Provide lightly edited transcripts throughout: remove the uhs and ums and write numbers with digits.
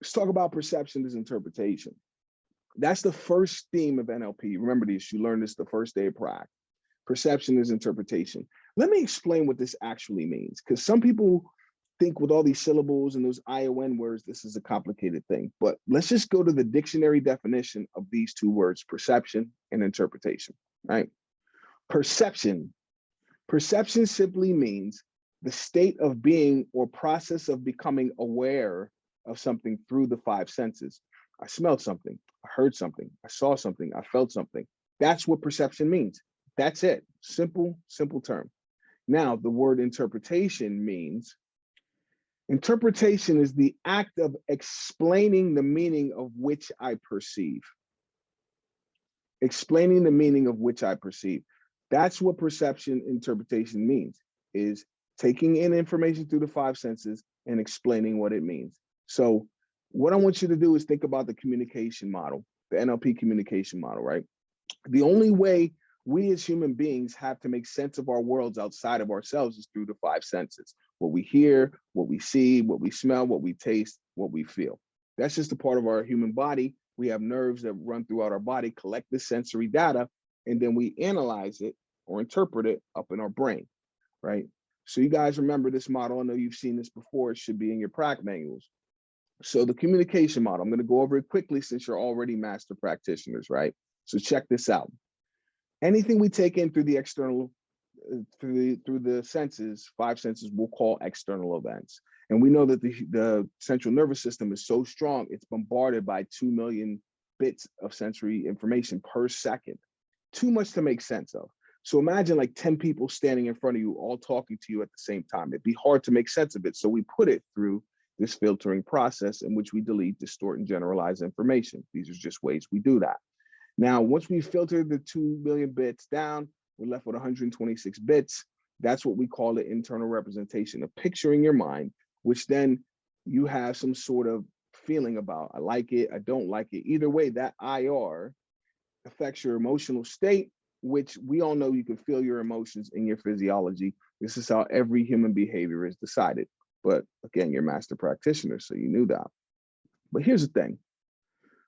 Let's talk about perception as interpretation. That's the first theme of NLP. Remember this, you learned this the first day of prac. Perception is interpretation. Let me explain what this actually means, because some people think with all these syllables and those ION words, this is a complicated thing. But let's just go to the dictionary definition of these two words, perception and interpretation, right? Perception. Perception simply means the state of being or process of becoming aware of something through the five senses. I smelled something, I heard something, I saw something, I felt something. That's what perception means. That's it. Simple, simple term. Now, the word interpretation means, interpretation is the act of explaining the meaning of which I perceive. Explaining the meaning of which I perceive. That's what perception interpretation means, is taking in information through the five senses and explaining what it means. So what I want you to do is think about the communication model, the NLP communication model, right? The only way we as human beings have to make sense of our worlds outside of ourselves is through the five senses. What we hear, what we see, what we smell, what we taste, what we feel. That's just a part of our human body. We have nerves that run throughout our body, collect the sensory data, and then we analyze it or interpret it up in our brain, right? So you guys remember this model. I know you've seen this before. It should be in your prac manuals. So the communication model, I'm going to go over it quickly since you're already master practitioners, right? So check this out. Anything we take in through the external, through the senses, five senses, we'll call external events. And we know that the central nervous system is so strong, it's bombarded by 2 million bits of sensory information per second. Too much to make sense of. So imagine like 10 people standing in front of you, all talking to you at the same time. It'd be hard to make sense of it. So we put it through this filtering process in which we delete, distort, and generalize information. These are just ways we do that. Now, once we filtered the 2 million bits down, we're left with 126 bits. That's what we call the internal representation, a picture in your mind, which then you have some sort of feeling about. I like it, I don't like it. Either way, that IR affects your emotional state, which we all know you can feel your emotions in your physiology. This is how every human behavior is decided. But again, you're master practitioner, so you knew that. But here's the thing.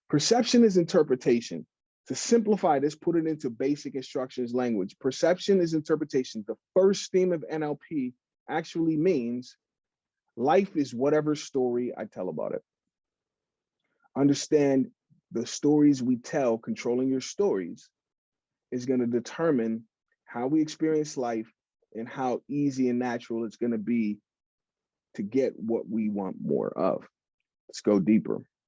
Perception is interpretation. To simplify this, put it into basic instructions language. Perception is interpretation. The first theme of NLP actually means life is whatever story I tell about it. Understand the stories we tell, controlling your stories, is going to determine how we experience life and how easy and natural it's going to be to get what we want more of. Let's go deeper.